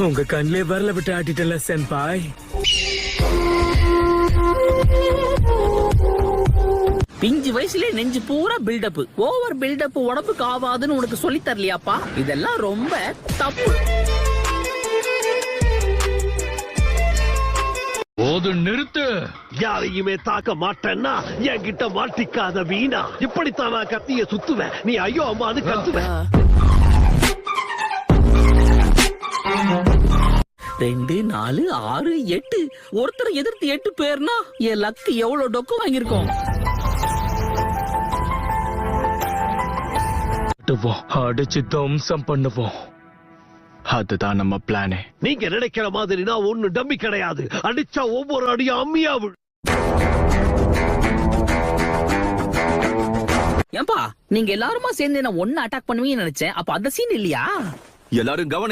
உங்க கண்ணிலே வரல விட்டு ஆட்டிட்டல சென்பாய். பிஞ்சு வயசுல நெஞ்சு பூரா பில்டப். ஓவர் பில்டப் உடம்புக்கு ஆவாதுன்னு உனக்கு சொல்லி தரலையாப்பா? இதெல்லாம் ரொம்ப தப்பு. போது நிறுத்து. யாரையுமே தாக்க மாட்டேன்னா என்கிட்ட மாட்டிக்காத வீணா. இப்படித்தான் நான் கத்திய சுத்துவேன், நீ ஐயோ அம்மான்னு கத்துவேன். 2 4 6 8 ஒருத்தரை எதிர்த்து 8 பேர்னா என் லக்கு எவ்வளவு டொக்கு வாங்கிருக்கோம். அடிச்சு தம்சம் பண்ணுவோம். அதுதான் நம்ம பிளானே. நீங்க நினைக்கிற மாதிரி நான் ஒண்ணு டம்மி கிடையாது. அடிச்சா ஒவ்வொரு அடியும் அம்மியா விழு. ஏன்பா நீங்க எல்லாருமா சேர்ந்து என்ன ஒன்னு அட்டாக் பண்ணுவீங்கன்னு நினைச்சேன். அப்ப அந்த சீன் இல்லையா? எல்லாரும் கவனி.